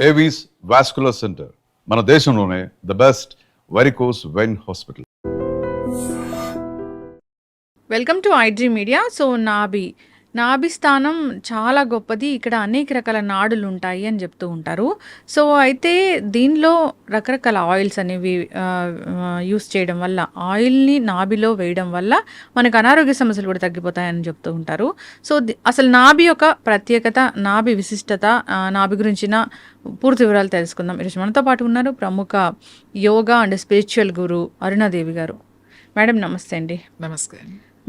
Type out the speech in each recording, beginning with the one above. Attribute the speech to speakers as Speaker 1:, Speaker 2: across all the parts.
Speaker 1: Avis vascular centre, మన దేశంలోనే the best varicose vein hospital.
Speaker 2: Welcome to iDream Media. So నాభి స్థానం చాలా గొప్పది. ఇక్కడ అనేక రకాల నాడులు ఉంటాయి అని చెప్తూ ఉంటారు. సో అయితే దీనిలో రకరకాల ఆయిల్స్ అనేవి యూస్ చేయడం వల్ల, ఆయిల్ని నాభిలో వేయడం వల్ల మనకు అనారోగ్య సమస్యలు కూడా తగ్గిపోతాయని చెప్తూ ఉంటారు. సో అసలు నాభి యొక్క ప్రత్యేకత, నాభి విశిష్టత, నాభి గురించిన పూర్తి వివరాలు తెలుసుకుందాం. ఈరోజు మనతో పాటు ఉన్నారు ప్రముఖ యోగా అండ్ స్పిరిచువల్ గురు అరుణాదేవి గారు. మేడం నమస్తే అండి.
Speaker 3: నమస్తే.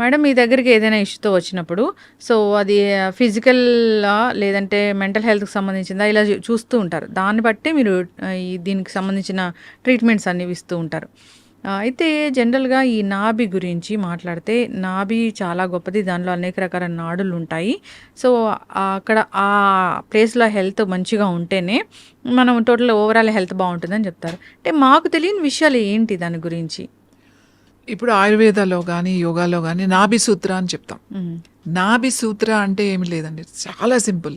Speaker 2: మేడం, మీ దగ్గరికి ఏదైనా ఇష్యూతో వచ్చినప్పుడు సో అది ఫిజికల్ లేదంటే మెంటల్ హెల్త్కి సంబంధించిందా ఇలా చూస్తూ ఉంటారు. దాన్ని బట్టి మీరు దీనికి సంబంధించిన ట్రీట్మెంట్స్ అన్ని ఇస్తూ ఉంటారు. అయితే జనరల్గా ఈ నాభి గురించి మాట్లాడితే, నాభి చాలా గొప్పది. దానిలో అనేక రకాల నాడులు ఉంటాయి. సో అక్కడ ఆ ప్లేస్లో హెల్త్ మంచిగా ఉంటేనే మనం టోటల్ ఓవరాల్ హెల్త్ బాగుంటుందని చెప్తారు. అంటే మాకు తెలియని విషయాలు ఏంటి దాని గురించి?
Speaker 3: ఇప్పుడు ఆయుర్వేదాలో కానీ యోగాలో కానీ నాభి సూత్ర అని చెప్తాం. నాభి సూత్ర అంటే ఏమి లేదండి, చాలా సింపుల్.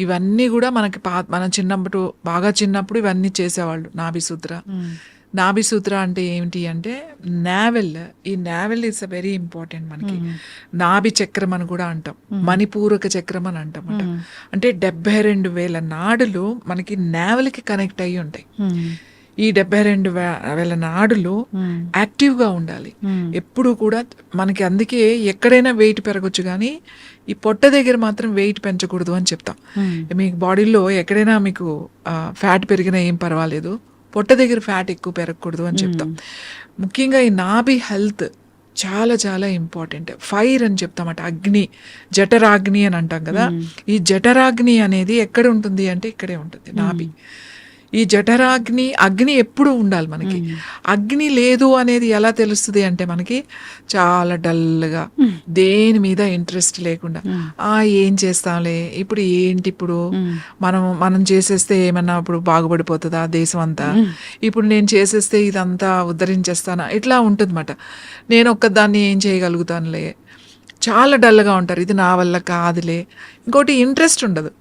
Speaker 3: ఇవన్నీ కూడా మనకి మనం బాగా చిన్నప్పుడు ఇవన్నీ చేసేవాళ్ళు. నాభి సూత్ర అంటే ఏమిటి అంటే నావెల్. ఈ navel is a very important మనకి. నాభి చక్రం అని కూడా అంటాం, మణిపూరక చక్రం అని అంటాం. అంటే 72,000 నాడులు మనకి నావెల్కి కనెక్ట్ అయ్యి ఉంటాయి. ఈ 72,000 నాడులు యాక్టివ్గా ఉండాలి ఎప్పుడు కూడా మనకి. అందుకే ఎక్కడైనా వెయిట్ పెరగచ్చు కానీ ఈ పొట్ట దగ్గర మాత్రం వెయిట్ పెంచకూడదు అని చెప్తాం. మీకు బాడీలో ఎక్కడైనా మీకు ఫ్యాట్ పెరిగినా ఏం పర్వాలేదు, పొట్ట దగ్గర ఫ్యాట్ ఎక్కువ పెరగకూడదు అని చెప్తాం. ముఖ్యంగా ఈ నాభి హెల్త్ చాలా చాలా ఇంపార్టెంట్. ఫైర్ అని చెప్తామట, అగ్ని, జఠరాగ్ని అని అంటాం కదా. ఈ జఠరాగ్ని అనేది ఎక్కడ ఉంటుంది అంటే ఇక్కడే ఉంటుంది, నాభి. ఈ జఠరాగ్ని, అగ్ని ఎప్పుడు ఉండాలి మనకి. అగ్ని లేదు అనేది ఎలా తెలుస్తుంది అంటే మనకి చాలా డల్గా, దేని మీద ఇంట్రెస్ట్ లేకుండా, ఏం చేస్తాంలే ఇప్పుడు, ఏంటి ఇప్పుడు మనం చేసేస్తే ఏమన్నా ఇప్పుడు బాగుపడిపోతుందా దేశం అంతా, ఇప్పుడు నేను చేసేస్తే ఇదంతా ఉద్ధరించేస్తానా, ఇట్లా ఉంటుందన్నమాట. నేను ఒక్కదాన్ని ఏం చేయగలుగుతానులే, చాలా డల్గా ఉంటారు. ఇది నా వల్ల కాదులే. ఇంకోటి ఇంట్రెస్ట్ ఉండదు,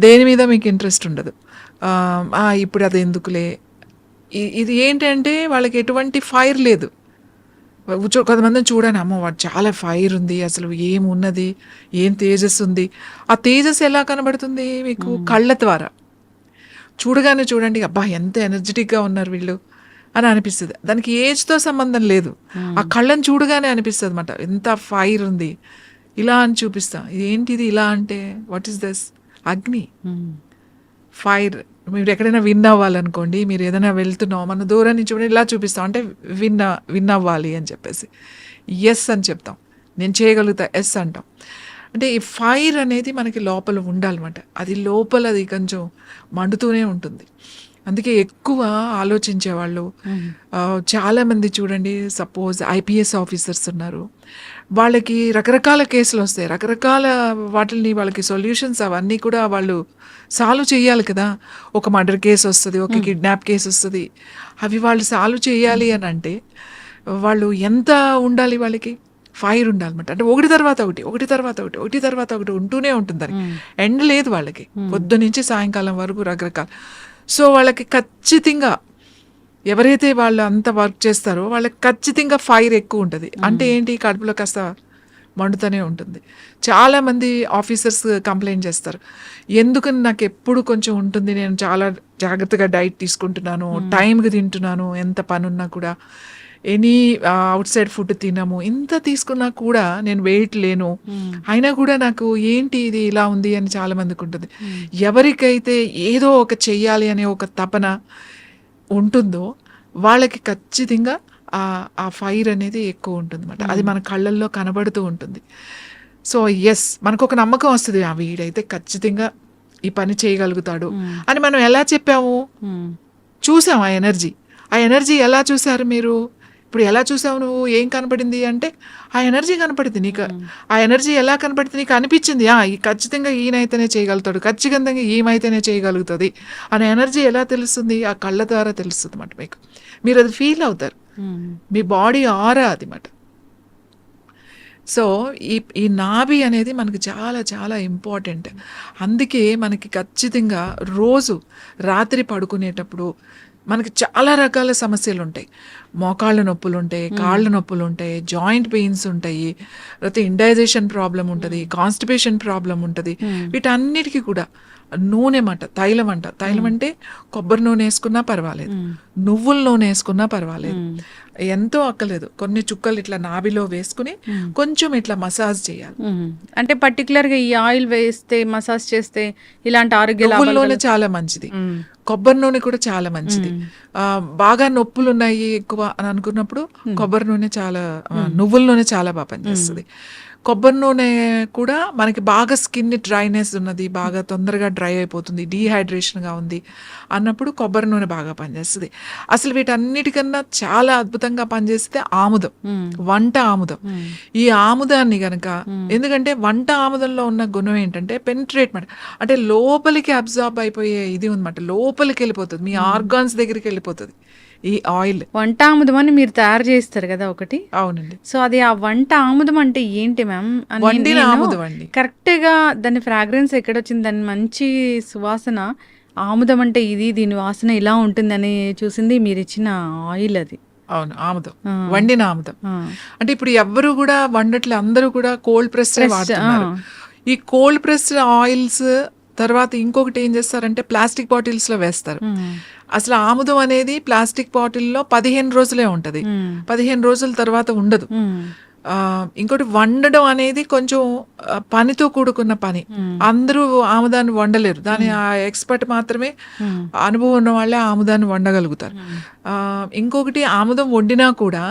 Speaker 3: దేని మీద మీకు ఇంట్రెస్ట్ ఉండదు. ఇప్పుడు అది ఎందుకులే. ఇది ఏంటంటే వాళ్ళకి ఎటువంటి ఫైర్ లేదు. కొంతమందిని చూడండి, అమ్మో వాడు చాలా ఫైర్ ఉంది, అసలు ఏమున్నది, ఏం తేజస్సు ఉంది. ఆ తేజస్సు ఎలా కనబడుతుంది మీకు? కళ్ళ ద్వారా చూడగానే చూడండి, అబ్బా ఎంత ఎనర్జెటిక్గా ఉన్నారు వీళ్ళు అని అనిపిస్తుంది. దానికి ఏజ్తో సంబంధం లేదు, ఆ కళ్ళని చూడగానే అనిపిస్తుంది అన్నమాట, ఎంత ఫైర్ ఉంది ఇలా అని చూపిస్తాం. ఏంటిది ఇలా అంటే, వాట్ ఈస్ దిస్? అగ్ని, ఫైర్. మీరు ఎక్కడైనా విన్ అవ్వాలనుకోండి, మీరు ఏదైనా వెళ్తున్నాం, మన దూరం నుంచి కూడా ఇలా చూపిస్తాం, అంటే విన్ అవ్వాలి అని చెప్పేసి ఎస్ అని చెప్తాం. నేను చేయగలుగుతా, ఎస్ అంటాం. అంటే ఈ ఫైర్ అనేది మనకి లోపల ఉండాలన్నమాట. అది లోపల అది కొంచెం మండుతూనే ఉంటుంది. అందుకే ఎక్కువ ఆలోచించేవాళ్ళు చాలామంది చూడండి, సపోజ్ ఐపీఎస్ ఆఫీసర్స్ ఉన్నారు, వాళ్ళకి రకరకాల కేసులు వస్తాయి, రకరకాల వాటిని వాళ్ళకి సొల్యూషన్స్ అవన్నీ కూడా వాళ్ళు సాల్వ్ చేయాలి కదా. ఒక మర్డర్ కేసు వస్తుంది, ఒక కిడ్నాప్ కేసు వస్తుంది, అవి వాళ్ళు సాల్వ్ చేయాలి అని అంటే వాళ్ళు ఎంత ఉండాలి, వాళ్ళకి ఫైర్ ఉండాలన్నమాట. అంటే ఒకటి తర్వాత ఒకటి ఉంటూనే ఉంటుంది, దానికి ఎండ్ లేదు వాళ్ళకి, పొద్దు నుంచి సాయంకాలం వరకు రకరకాల. సో వాళ్ళకి ఖచ్చితంగా ఎవరైతే వాళ్ళు అంత వర్క్ చేస్తారో వాళ్ళకి ఖచ్చితంగా ఫైర్ ఎక్కువ ఉంటుంది. అంటే ఏంటి, కడుపులో కాస్త మండుతూనే ఉంటుంది. చాలామంది ఆఫీసర్స్ కంప్లైంట్ చేస్తారు, ఎందుకని నాకు ఎప్పుడు కొంచెం ఉంటుంది, నేను చాలా జాగ్రత్తగా డైట్ తీసుకుంటున్నాను, టైంకి తింటున్నాను, ఎంత పని ఉన్నా కూడా ఎనీ అవుట్ సైడ్ ఫుడ్ తినము, ఇంత తీసుకున్నా కూడా నేను వెయిట్ లేను, అయినా కూడా నాకు ఏంటి ఇది ఇలా ఉంది అని చాలా మందికి ఉంటుంది. ఎవరికైతే ఏదో ఒక చెయ్యాలి అనే ఒక తపన ఉంటుందో వాళ్ళకి ఖచ్చితంగా ఆ ఫైర్ అనేది ఎక్కువ ఉంటుంది అన్నమాట. అది మన కళ్ళల్లో కనబడుతూ ఉంటుంది. సో ఎస్, మనకు ఒక నమ్మకం వస్తుంది, వీడైతే ఖచ్చితంగా ఈ పని చేయగలుగుతాడు అని. మనం ఎలా చెప్పాము, చూసాం ఆ ఎనర్జీ ఎలా చూసారు మీరు? ఇప్పుడు ఎలా చూసావు నువ్వు, ఏం కనపడింది అంటే ఆ ఎనర్జీ కనపడింది నీకు. ఆ ఎనర్జీ ఎలా కనపడింది నీకు? అనిపించింది ఖచ్చితంగా ఈయనైతేనే చేయగలుగుతాడు, ఖచ్చితంగా ఈమైతేనే చేయగలుగుతుంది అనే ఎనర్జీ ఎలా తెలుస్తుంది? ఆ కళ్ళ ద్వారా తెలుస్తుంది అన్నమాట మీకు. మీరు అది ఫీల్ అవుతారు, మీ బాడీ ఆరా అది మాట. సో ఈ నాభి అనేది మనకి చాలా చాలా ఇంపార్టెంట్. అందుకే మనకి ఖచ్చితంగా రోజు రాత్రి పడుకునేటప్పుడు మనకి చాలా రకాల సమస్యలు ఉంటాయి. మోకాళ్ళ నొప్పులు ఉంటాయి, కాళ్ళ నొప్పులు ఉంటాయి, జాయింట్ పెయిన్స్ ఉంటాయి, లేకపోతే ఇండైజేషన్ ప్రాబ్లం ఉంటుంది, కాన్స్టిపేషన్ ప్రాబ్లం ఉంటుంది. వీటన్నిటికీ కూడా నూనె తైలం తైలం అంటే కొబ్బరి నూనె వేసుకున్నా పర్వాలేదు, నువ్వుల నూనె వేసుకున్నా పర్వాలేదు, ఎంతో అక్కలేదు. కొన్ని చుక్కలు ఇట్లా నాభిలో వేసుకుని కొంచెం ఇట్లా మసాజ్ చేయాలి.
Speaker 2: అంటే పర్టికులర్ గా ఈ ఆయిల్ వేస్తే మసాజ్ చేస్తే ఇలాంటి ఆరోగ్య
Speaker 3: నువ్వుల నూనె చాలా మంచిది, కొబ్బరి నూనె కూడా చాలా మంచిది. బాగా నొప్పులు ఉన్నాయి ఎక్కువ అని అనుకున్నప్పుడు కొబ్బరి నూనె చాలా, నువ్వుల నూనె చాలా బాగా పనిచేస్తుంది. కొబ్బరి నూనె కూడా మనకి బాగా స్కిన్ డ్రైనెస్ ఉన్నది, బాగా తొందరగా డ్రై అయిపోతుంది, డీహైడ్రేషన్గా ఉంది అన్నప్పుడు కొబ్బరి నూనె బాగా పనిచేస్తుంది. అసలు వీటన్నిటికన్నా చాలా అద్భుతంగా పనిచేస్తే ఆముదం, వంట ఆముదం. ఈ ఆముదాన్ని గనక, ఎందుకంటే వంట ఆముదంలో ఉన్న గుణం ఏంటంటే పెనిట్రేట్ అంటే లోపలికి అబ్జార్బ్ అయిపోయే ఇది ఉందన్నమాట, లోపలికి వెళ్ళిపోతుంది, మీ ఆర్గాన్స్ దగ్గరికి వెళ్ళిపోతుంది ఈ ఆయిల్.
Speaker 2: వంట ఆముదం అని మీరు తయారు చేస్తారు కదా ఒకటి?
Speaker 3: అవునండి.
Speaker 2: సో అది ఆ వంట ఆముదం అంటే ఏంటి మ్యామ్?
Speaker 3: వండిన ఆముదం అండి.
Speaker 2: కరెక్ట్ గా దాని ఫ్రాగ్రెన్స్ ఎక్కడొచ్చింది, దాని మంచి సువాసన, ఆముదం అంటే ఇది, దీని వాసన ఇలా ఉంటుందని చూసింది మీరు ఇచ్చిన ఆయిల్ అది.
Speaker 3: అవును, ఆముదం, వండిన ఆముదం. అంటే ఇప్పుడు ఎవ్వరు కూడా వండట్లే, అందరూ కూడా కోల్డ్ ప్రెస్ వాడుతున్నారు. ఈ కోల్డ్ ప్రెస్డ్ ఆయిల్స్ తర్వాత ఇంకొకటి ఏం చేస్తారంటే ప్లాస్టిక్ బాటిల్స్ లో వేస్తారు. అసలు ఆముదం అనేది ప్లాస్టిక్ బాటిల్లో 15 రోజులే ఉంటది, 15 రోజుల తర్వాత ఉండదు. ఇంకోటి వండడం అనేది కొంచెం పనితో కూడుకున్న పని, అందరూ ఆముదాన్ని వండలేరు, దాని ఆ ఎక్స్పర్ట్ మాత్రమే, అనుభవం ఉన్న వాళ్ళే ఆముదాన్ని వండగలుగుతారు. ఇంకొకటి ఆముదం వండినా కూడా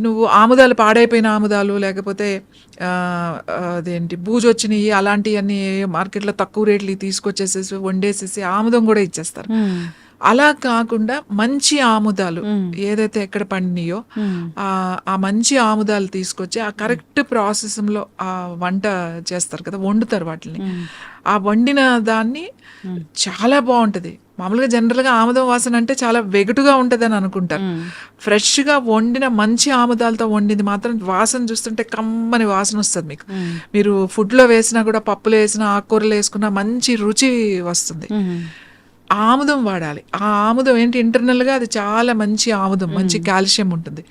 Speaker 3: నువ్వు ఆముదాలు పాడైపోయిన ఆముదాలు, లేకపోతే అదేంటి బూజు వచ్చినాయి అలాంటివన్నీ మార్కెట్లో తక్కువ రేట్లు తీసుకొచ్చేసేసి వండేసేసి ఆముదం కూడా ఇచ్చేస్తారు. అలా కాకుండా మంచి ఆముదాలు ఏదైతే ఎక్కడ పండినాయో ఆ మంచి ఆముదాలు తీసుకొచ్చి ఆ కరెక్ట్ ప్రాసెస్లో ఆ వంట చేస్తారు కదా, వండుతారు వాటిని. ఆ వండిన దాన్ని చాలా బాగుంటది. మామూలుగా జనరల్గా ఆముదం వాసన అంటే చాలా వెగటుగా ఉంటది అని అనుకుంటారు. ఫ్రెష్గా వండిన మంచి ఆముదాలతో వండింది మాత్రం వాసన చూస్తుంటే కమ్మని వాసన వస్తుంది మీకు. మీరు ఫుడ్లో వేసినా కూడా, పప్పులో వేసినా, ఆకుకూరలు వేసుకున్నా మంచి రుచి వస్తుంది. ఆముదం వాడాలి. ఆ ఆముదం ఏంటి, ఇంటర్నల్గా అది చాలా మంచి ఆముదం, మంచి కాల్షియం ఉంటుంది.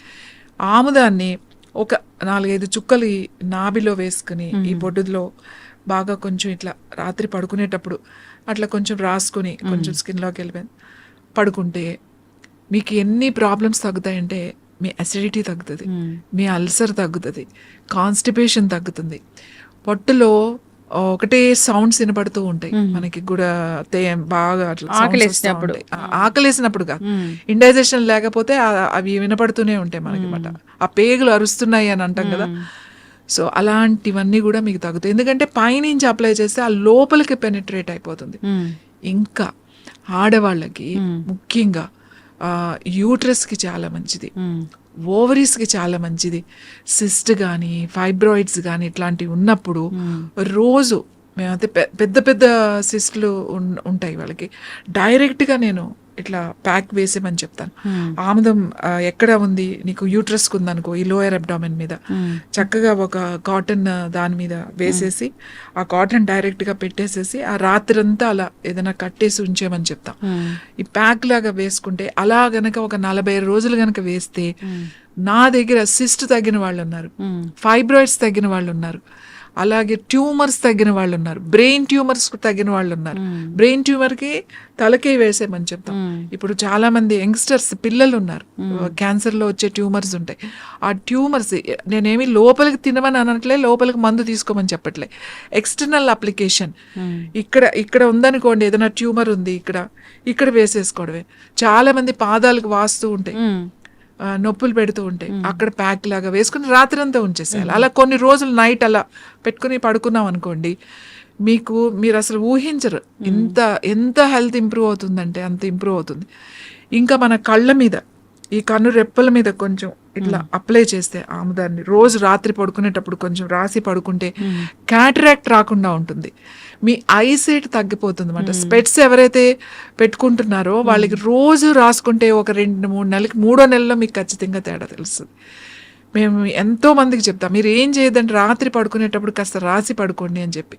Speaker 3: ఆముదాన్ని ఒక 4-5 చుక్కలు ఈ నాభిలో వేసుకుని ఈ బొడ్డులో బాగా కొంచెం ఇట్లా రాత్రి పడుకునేటప్పుడు అట్లా కొంచెం రాసుకుని కొంచెం స్కిన్లోకి వెళ్ళిపోయింది పడుకుంటే మీకు ఎన్ని ప్రాబ్లమ్స్ తగ్గుతాయంటే, మీ అసిడిటీ తగ్గుతుంది, మీ అల్సర్ తగ్గుతుంది, కాన్స్టిపేషన్ తగ్గుతుంది. పొట్టులో ఒకటే సౌండ్స్ వినపడుతూ ఉంటాయి మనకి కూడా, బాగా అట్లా ఆకలేసినప్పుడు కాదు, ఇండైజేషన్ లేకపోతే అవి వినపడుతూనే ఉంటాయి మనకి మాట, ఆ పేగులు అరుస్తున్నాయి అని అంటాం కదా. సో అలాంటివన్నీ కూడా మీకు తగ్గుతాయి, ఎందుకంటే పైనుంచి అప్లై చేస్తే ఆ లోపలికి పెనిట్రేట్ అయిపోతుంది. ఇంకా ఆడవాళ్ళకి ముఖ్యంగా యూట్రస్కి చాలా మంచిది, ఓవరీస్కి చాలా మంచిది. సిస్ట్ కానీ ఫైబ్రాయిడ్స్ కానీ ఇట్లాంటివి ఉన్నప్పుడు రోజు మేమైతే పెద్ద పెద్ద సిస్ట్లు ఉంటాయి వాళ్ళకి, డైరెక్ట్గా నేను ఇట్లా ప్యాక్ వేసేమని చెప్తాను. ఆముదం ఎక్కడ ఉంది నీకు, యూట్రస్కి ఉందనుకో, ఈ లోయర్ అబ్డామెన్ మీద చక్కగా ఒక కాటన్ దాని మీద వేసేసి ఆ కాటన్ డైరెక్ట్గా పెట్టేసేసి ఆ రాత్రంతా అలా ఏదైనా కట్టేసి ఉంచేమని చెప్తాం. ఈ ప్యాక్ లాగా వేసుకుంటే అలా గనక ఒక 40 రోజులు గనక వేస్తే, నా దగ్గర సిస్ట్ తగ్గిన వాళ్ళు ఉన్నారు, ఫైబ్రాయిడ్స్ తగ్గిన వాళ్ళు ఉన్నారు, అలాగే ట్యూమర్స్ తగ్గిన వాళ్ళు ఉన్నారు, బ్రెయిన్ ట్యూమర్స్ తగ్గిన వాళ్ళు ఉన్నారు. బ్రెయిన్ ట్యూమర్కి తలకే వేసేమని చెప్తాం. ఇప్పుడు చాలా మంది యంగ్స్టర్స్ పిల్లలు ఉన్నారు, క్యాన్సర్లో వచ్చే ట్యూమర్స్ ఉంటాయి. ఆ ట్యూమర్స్ నేనేమి లోపలికి తినమని అనట్లే, లోపలికి మందు తీసుకోమని చెప్పట్లే, ఎక్స్టర్నల్ అప్లికేషన్. ఇక్కడ ఉందనుకోండి, ఏదైనా ట్యూమర్ ఉంది ఇక్కడ వేసేసుకోవడమే. చాలా మంది పాదాలకు వాస్తూ ఉంటాయి, నొప్పులు పెడుతూ ఉంటాయి, అక్కడ ప్యాక్ లాగా వేసుకుని రాత్రి అంతా ఉంచేసేయాలి. అలా కొన్ని రోజులు నైట్ అలా పెట్టుకుని పడుకున్నాం అనుకోండి, మీరు అసలు ఊహించరు ఎంత హెల్త్ ఇంప్రూవ్ అవుతుందంటే అంత ఇంప్రూవ్ అవుతుంది. ఇంకా మన కళ్ళ మీద, ఈ కన్ను రెప్పల మీద కొంచెం ఇట్లా అప్లై చేస్తే ఆముదాన్ని రోజు రాత్రి పడుకునేటప్పుడు కొంచెం రాసి పడుకుంటే క్యాటరాక్ట్ రాకుండా ఉంటుంది, మీ ఐసైట్ తగ్గిపోతుంది అన్నమాట. స్పెట్స్ ఎవరైతే పెట్టుకుంటున్నారో వాళ్ళకి రోజు రాసుకుంటే ఒక 2-3 నెలలకి, 3వ నెలలో మీకు ఖచ్చితంగా తేడా తెలుస్తుంది. మేము ఎంతో మందికి చెప్తాం, మీరు ఏం చేయొద్దంటే రాత్రి పడుకునేటప్పుడు కాస్త రాసి పడుకోండి అని చెప్పి.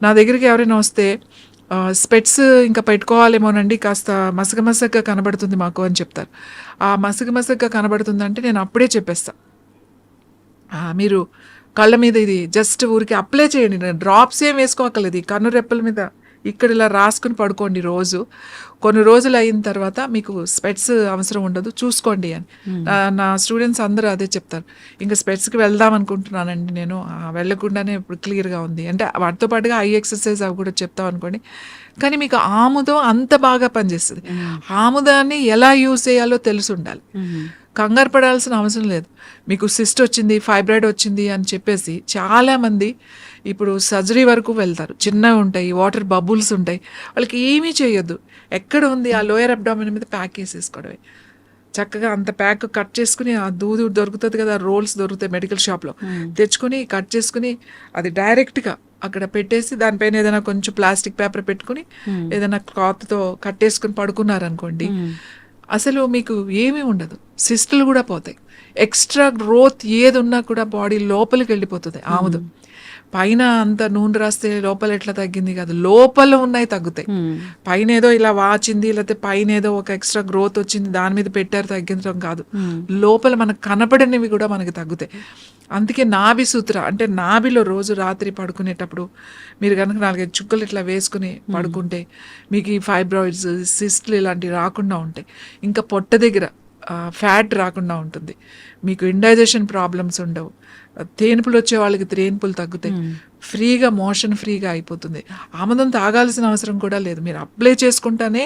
Speaker 3: నా దగ్గరికి ఎవరైనా వస్తే స్పెట్స్ ఇంకా పెట్టుకోవాలేమోనండి, కాస్త మసగమసగ్గా కనబడుతుంది మాకు అని చెప్తారు. ఆ మసగమసగ్గా కనబడుతుందంటే నేను అప్పుడే చెప్పేస్తా, మీరు కళ్ళ మీద ఇది జస్ట్ ఊరికి అప్లై చేయండి, డ్రాప్స్ ఏం వేసుకోకలేదు, ఈ కన్ను రెప్పల మీద ఇక్కడ ఇలా రాసుకుని పడుకోండి రోజు. కొన్ని రోజులు అయిన తర్వాత మీకు స్పెట్స్ అవసరం ఉండదు, చూసుకోండి అని. నా స్టూడెంట్స్ అందరూ అదే చెప్తారు. ఇంకా స్పెట్స్కి వెళ్దాం అనుకుంటున్నానండి నేను, వెళ్ళకుండానే ఇప్పుడు క్లియర్గా ఉంది అంటే. వాటితో పాటుగా ఐ ఎక్సర్సైజ్ అవి కూడా చెప్తాం అనుకోండి. కానీ మీకు ఆముదం అంత బాగా పనిచేస్తుంది. ఆముదాన్ని ఎలా యూజ్ చేయాలో తెలిసి ఉండాలి. కంగారు పడాల్సిన అవసరం లేదు. మీకు సిస్ట్ వచ్చింది, ఫైబ్రాయిడ్ వచ్చింది అని చెప్పేసి చాలామంది ఇప్పుడు సర్జరీ వరకు వెళ్తారు. చిన్నవి ఉంటాయి, వాటర్ బబుల్స్ ఉంటాయి, వాళ్ళకి ఏమీ చేయొద్దు. ఎక్కడ ఉంది ఆ లోయర్ అబ్డామిన్ మీద ప్యాక్ వేసేసుకోవడమే. చక్కగా అంత ప్యాక్ కట్ చేసుకుని, ఆ దూది దొరుకుతుంది కదా, రోల్స్ దొరుకుతాయి మెడికల్ షాప్లో, తెచ్చుకొని కట్ చేసుకుని అది డైరెక్ట్గా అక్కడ పెట్టేసి దానిపైన ఏదైనా కొంచెం ప్లాస్టిక్ పేపర్ పెట్టుకుని ఏదైనా క్లాత్తో కట్టేసుకుని పడుకున్నారనుకోండి, అసలు మీకు ఏమీ ఉండదు. సిస్టులు కూడా పోతాయి. ఎక్స్ట్రా గ్రోత్ ఏది ఉన్నా కూడా బాడీ లోపలికి వెళ్ళిపోతుంది. ఆముదం పైన అంత నూనె రాస్తే లోపల ఎట్లా తగ్గింది కాదు, లోపల ఉన్నాయి తగ్గుతాయి. పైన ఏదో ఇలా వాచింది, లేకపోతే పైన ఏదో ఒక ఎక్స్ట్రా గ్రోత్ వచ్చింది దాని మీద పెట్టారు తగ్గించడం కాదు, లోపల మనకు కనపడనివి కూడా మనకి తగ్గుతాయి. అందుకే నాభి సూత్ర అంటే నాభిలో రోజు రాత్రి పడుకునేటప్పుడు మీరు కనుక 4-5 చుక్కలు ఇట్లా వేసుకుని పడుకుంటే మీకు ఈ ఫైబ్రాయిడ్స్, సిస్ట్లు ఇలాంటివి రాకుండా ఉంటాయి. ఇంకా పొట్ట దగ్గర ఫ్యాట్ రాకుండా ఉంటుంది. మీకు ఇండైజెషన్ ప్రాబ్లమ్స్ ఉండవు. తేనుపులు వచ్చే వాళ్ళకి తేనుపులు తగ్గుతాయి. ఫ్రీగా మోషన్ ఫ్రీగా అయిపోతుంది. ఆముదం తాగాల్సిన అవసరం కూడా లేదు. మీరు అప్లై చేసుకుంటానే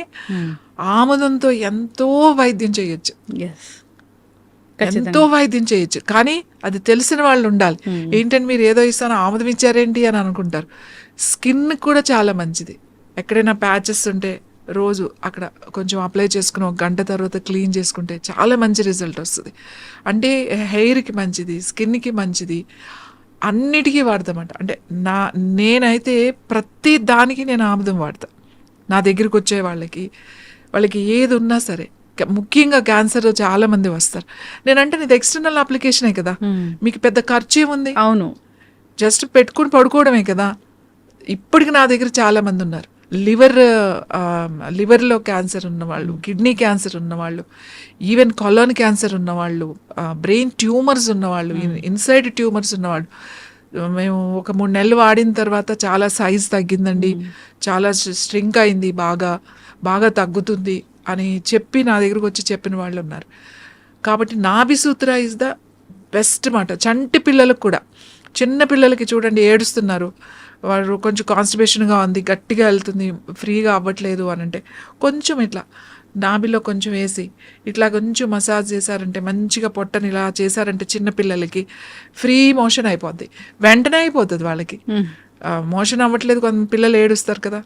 Speaker 3: ఆముదంతో ఎంతో వైద్యం చేయొచ్చు, ఎంతో వైద్యం చేయొచ్చు. కానీ అది తెలిసిన వాళ్ళు ఉండాలి. ఏంటంటే మీరు ఏదో ఇస్తాను ఆముదం ఇచ్చారేంటి అని అనుకుంటారు. స్కిన్ కూడా చాలా మంచిది. ఎక్కడైనా ప్యాచెస్ ఉంటే రోజు అక్కడ కొంచెం అప్లై చేసుకుని 1 గంట తర్వాత క్లీన్ చేసుకుంటే చాలా మంచి రిజల్ట్ వస్తుంది. అంటే హెయిర్కి మంచిది, స్కిన్కి మంచిది, అన్నిటికీ వాడతామంట. అంటే నేనైతే ప్రతి దానికి నేను ఆముదం వాడతా. నా దగ్గరికి వచ్చే వాళ్ళకి ఏది ఉన్నా సరే, ముఖ్యంగా క్యాన్సర్ చాలా మంది వస్తారు. నేనంటే ఇది ఎక్స్టర్నల్ అప్లికేషనే కదా, మీకు పెద్ద ఖర్చు ఏముంది?
Speaker 2: అవును,
Speaker 3: జస్ట్ పెట్టుకుని పడుకోవడమే కదా. ఇప్పటికి నా దగ్గర చాలా మంది ఉన్నారు. లివర్లో క్యాన్సర్ ఉన్నవాళ్ళు, కిడ్నీ క్యాన్సర్ ఉన్నవాళ్ళు, ఈవెన్ కొలాన్ క్యాన్సర్ ఉన్నవాళ్ళు, బ్రెయిన్ ట్యూమర్స్ ఉన్నవాళ్ళు, ఇన్సైడ్ ట్యూమర్స్ ఉన్నవాళ్ళు. మేము ఒక 3 నెలలు వాడిన తర్వాత చాలా సైజ్ తగ్గిందండి, చాలా స్ట్రింక్ అయింది, బాగా తగ్గుతుంది అని చెప్పి నా దగ్గరకు వచ్చి చెప్పిన వాళ్ళు ఉన్నారు. కాబట్టి నాభి సూత్ర ఇస్ ద బెస్ట్ మాట. చంటి పిల్లలకు కూడా, చిన్న పిల్లలకి చూడండి ఏడుస్తున్నారు, వాడు కొంచెం కాన్స్టిపేషన్గా ఉంది, గట్టిగా వెళ్తుంది, ఫ్రీగా అవ్వట్లేదు అని అంటే కొంచెం ఇట్లా నాభిలో కొంచెం వేసి ఇట్లా కొంచెం మసాజ్ చేశారంటే, మంచిగా పొట్టని ఇలా చేశారంటే చిన్నపిల్లలకి ఫ్రీ మోషన్ అయిపోద్ది. వెంటనే అయిపోతుంది వాళ్ళకి. మోషన్ అవ్వట్లేదు, కొంత పిల్లలు ఏడుస్తారు కదా,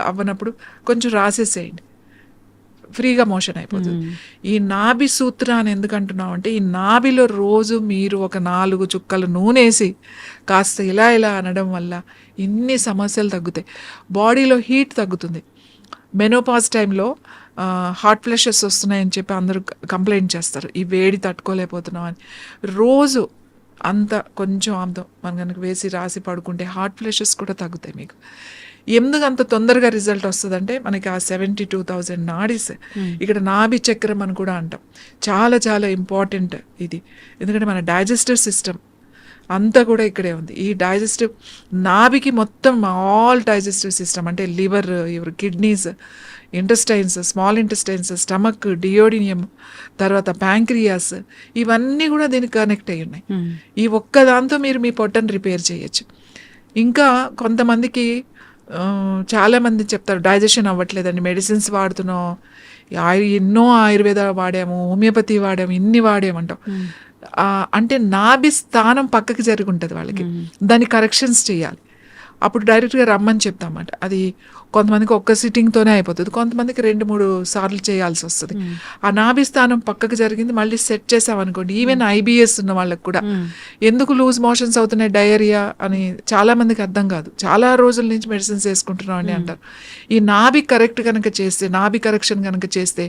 Speaker 3: అవ్వనప్పుడు కొంచెం రాసేసేయండి, ఫ్రీగా మోషన్ అయిపోతుంది. ఈ నాభి సూత్ర అని ఎందుకంటున్నాం అంటే, ఈ నాభిలో రోజు మీరు ఒక 4 చుక్కలు నూనె వేసి కాస్త ఇలా అనడం వల్ల ఇన్ని సమస్యలు తగ్గుతాయి. బాడీలో హీట్ తగ్గుతుంది. మెనోపాజ్ టైంలో హాట్ ఫ్లషెస్ వస్తున్నాయని చెప్పి అందరూ కంప్లైంట్ చేస్తారు, ఈ వేడి తట్టుకోలేకపోతున్నాం అని. రోజు అంత కొంచెం ఆముదం మనం కనుక వేసి రాసి పడుకుంటే హాట్ ఫ్లషెస్ కూడా తగ్గుతాయి మీకు. ఎందుకు అంత తొందరగా రిజల్ట్ వస్తుందంటే, మనకి ఆ 72,000 నాడీస్, ఇక్కడ నాభి చక్రం అని కూడా అంటాం, చాలా చాలా ఇంపార్టెంట్ ఇది. ఎందుకంటే మన డైజెస్టివ్ సిస్టమ్ అంతా కూడా ఇక్కడే ఉంది. ఈ డైజెస్టివ్ నాభికి మొత్తం ఆల్ డైజెస్టివ్ సిస్టమ్ అంటే liver, kidneys, intestines, small intestines, stomach, duodenum, తర్వాత ప్యాంక్రియాస్, ఇవన్నీ కూడా దీనికి కనెక్ట్ అయ్యి ఉన్నాయి. ఈ ఒక్క దాంతో మీరు మీ పొట్టను రిపేర్ చేయొచ్చు. ఇంకా కొంతమందికి చాలామంది చెప్తారు డైజెషన్ అవ్వట్లేదండి, మెడిసిన్స్ వాడుతున్నాం, ఎన్నో ఆయుర్వేద వాడాము, హోమియోపతి వాడాము, ఇన్ని వాడామంటాం. అంటే నాభి స్థానం పక్కకి జరిగి ఉంటుంది వాళ్ళకి, దాన్ని కరెక్షన్స్ చేయాలి. అప్పుడు డైరెక్ట్గా రమ్మని చెప్తామన్నమాట. అది కొంతమందికి ఒక్క సిట్టింగ్తోనే అయిపోతుంది, కొంతమందికి 2-3 సార్లు చేయాల్సి వస్తుంది. ఆ నాభి స్థానం పక్కకు జరిగింది మళ్ళీ సెట్ చేసామనుకోండి, ఈవెన్ ఐబిఎస్ ఉన్న వాళ్ళకి కూడా ఎందుకు లూజ్ మోషన్స్ అవుతున్నాయి, డయేరియా అని చాలా మందికి అర్థం కాదు. చాలా రోజుల నుంచి మెడిసిన్స్ వేసుకుంటున్నాం అని అంటారు. ఈ నాభి కరెక్ట్ కనుక చేస్తే, నాభి కరెక్షన్ కనుక చేస్తే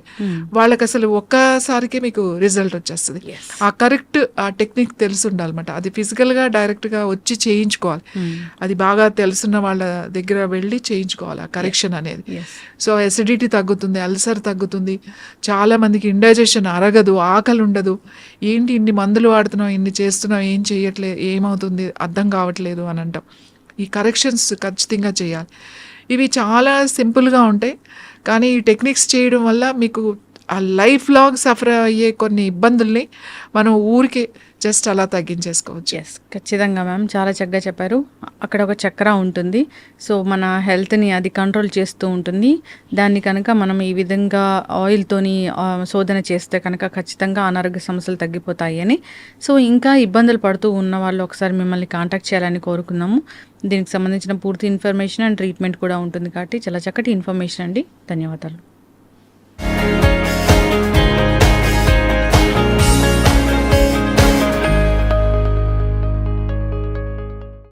Speaker 3: వాళ్ళకి అసలు ఒక్కసారికే మీకు రిజల్ట్ వచ్చేస్తుంది. ఆ కరెక్ట్ ఆ టెక్నిక్ తెలిసి ఉండాలన్నమాట. అది ఫిజికల్గా డైరెక్ట్గా వచ్చి చేయించుకోవాలి. అది బాగా తెలుసున్న వాళ్ళ దగ్గర వెళ్ళి చేయించుకోవాలి ఆ కరెక్షన్ అనేది. సో ఎసిడిటీ తగ్గుతుంది, అల్సర్ తగ్గుతుంది, చాలా మందికి ఇండైజెషన్ అరగదు, ఆకలి ఉండదు. ఏంటి ఇన్ని మందులు వాడుతున్నాం, ఇన్ని చేస్తున్నాం, ఏం చేయట్లేదు, ఏమవుతుంది అర్థం కావట్లేదు అని అంటాం. ఈ కరెక్షన్స్ ఖచ్చితంగా చేయాలి. ఇవి చాలా సింపుల్గా ఉంటాయి, కానీ ఈ టెక్నిక్స్ చేయడం వల్ల మీకు ఆ లైఫ్ లాంగ్ సఫర్ అయ్యే కొన్ని ఇబ్బందుల్ని మనం ఊరికే జస్ట్ అలా తగ్గించేసుకోవచ్చు.
Speaker 2: ఎస్, ఖచ్చితంగా మ్యామ్, చాలా చక్కగా చెప్పారు. అక్కడ ఒక చక్ర ఉంటుంది, సో మన హెల్త్ని అది కంట్రోల్ చేస్తూ ఉంటుంది. దాన్ని కనుక మనం ఈ విధంగా ఆయిల్తోని శోధన చేస్తే కనుక ఖచ్చితంగా అనారోగ్య సమస్యలు తగ్గిపోతాయి అని. సో ఇంకా ఇబ్బందులు పడుతూ ఉన్న వాళ్ళు ఒకసారి మిమ్మల్ని కాంటాక్ట్ చేయాలని కోరుకున్నాము. దీనికి సంబంధించిన పూర్తి ఇన్ఫర్మేషన్ అండ్ ట్రీట్మెంట్ కూడా ఉంటుంది కాబట్టి చాలా చక్కటి ఇన్ఫర్మేషన్ అండి. ధన్యవాదాలు.